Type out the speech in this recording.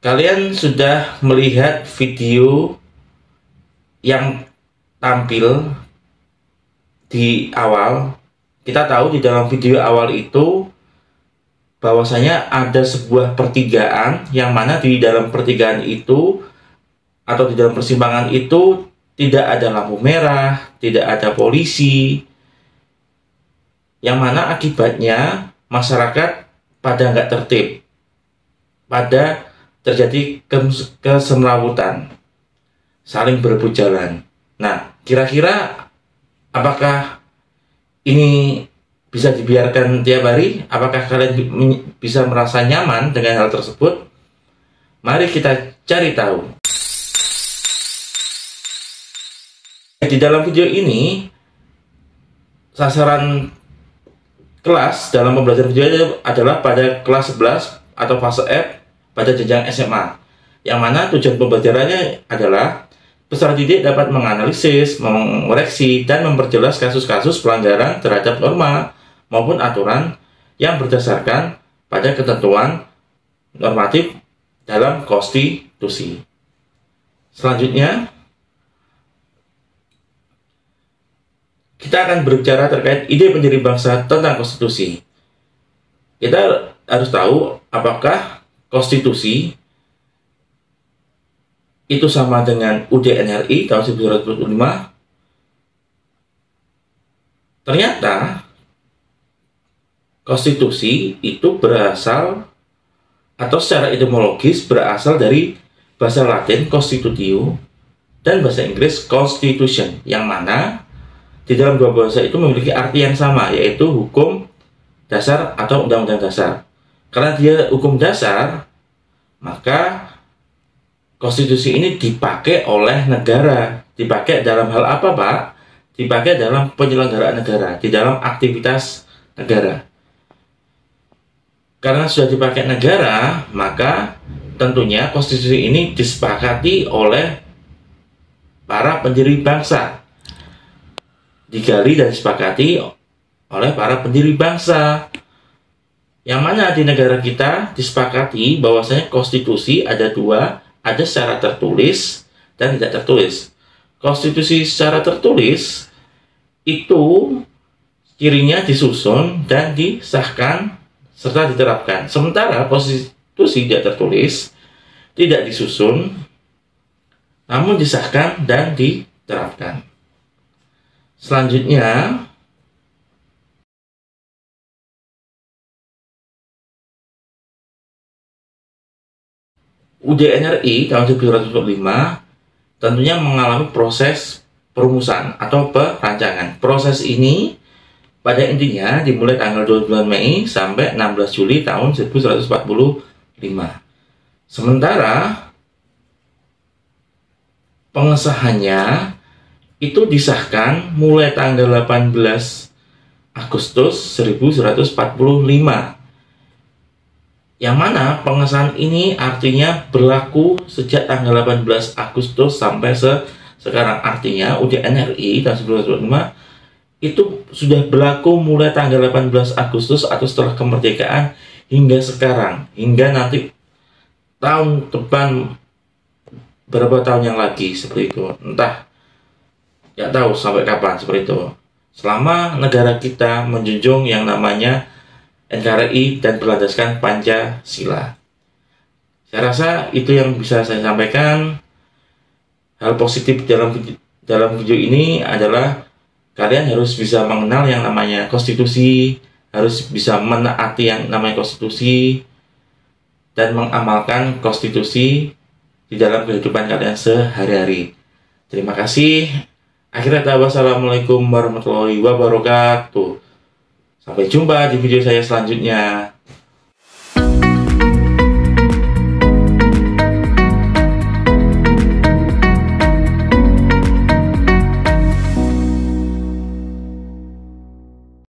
Kalian sudah melihat video yang tampil di awal. Kita tahu di dalam video awal itu bahwasanya ada sebuah pertigaan, yang mana di dalam pertigaan itu atau di dalam persimpangan itu tidak ada lampu merah, tidak ada polisi, yang mana akibatnya masyarakat pada nggak tertib, pada terjadi kesemrawutan, saling berebut jalan. Nah, kira-kira apakah ini bisa dibiarkan tiap hari? Apakah kalian bisa merasa nyaman dengan hal tersebut? Mari kita cari tahu. Di dalam video ini, sasaran kelas dalam pembelajaran video adalah pada kelas 11 atau fase F pada jenjang SMA, yang mana tujuan pembelajarannya adalah peserta didik dapat menganalisis, mengoreksi, dan memperjelas kasus-kasus pelanggaran terhadap norma maupun aturan yang berdasarkan pada ketentuan normatif dalam konstitusi. Selanjutnya, kita akan berbicara terkait ide pendiri bangsa tentang konstitusi. Kita harus tahu apakah konstitusi itu sama dengan UUD NRI tahun 1945. Ternyata konstitusi itu berasal atau secara etimologis berasal dari bahasa Latin constitutio dan bahasa Inggris constitution, yang mana di dalam dua bahasa itu memiliki arti yang sama, yaitu hukum dasar atau undang-undang dasar. Karena dia hukum dasar, maka konstitusi ini dipakai oleh negara. Dipakai dalam hal apa, Pak? Dipakai dalam penyelenggaraan negara, di dalam aktivitas negara. Karena sudah dipakai negara, maka tentunya konstitusi ini disepakati oleh para pendiri bangsa. Digali dan disepakati oleh para pendiri bangsa. Yang mana di negara kita disepakati bahwasanya konstitusi ada dua, ada secara tertulis dan tidak tertulis. Konstitusi secara tertulis itu cirinya disusun dan disahkan serta diterapkan. Sementara konstitusi tidak tertulis, tidak disusun, namun disahkan dan diterapkan. Selanjutnya, UUD NRI tahun 1945 tentunya mengalami proses perumusan atau perancangan. Proses ini pada intinya dimulai tanggal 29 Mei sampai 16 Juli tahun 1945. Sementara pengesahannya itu disahkan mulai tanggal 18 Agustus 1945. Yang mana pengesahan ini artinya berlaku sejak tanggal 18 Agustus sampai sekarang. Artinya UUD NRI tahun 1945 itu sudah berlaku mulai tanggal 18 Agustus atau setelah kemerdekaan hingga sekarang. Hingga nanti tahun depan, berapa tahun yang lagi seperti itu. Entah, nggak tahu sampai kapan seperti itu. Selama negara kita menjunjung yang namanya NKRI dan berlandaskan Pancasila. Saya rasa itu yang bisa saya sampaikan. Hal positif dalam video ini adalah kalian harus bisa mengenal yang namanya konstitusi, harus bisa menaati yang namanya konstitusi, dan mengamalkan konstitusi di dalam kehidupan kalian sehari-hari. Terima kasih. Akhirnya, wassalamualaikum warahmatullahi wabarakatuh. Sampai jumpa di video saya selanjutnya.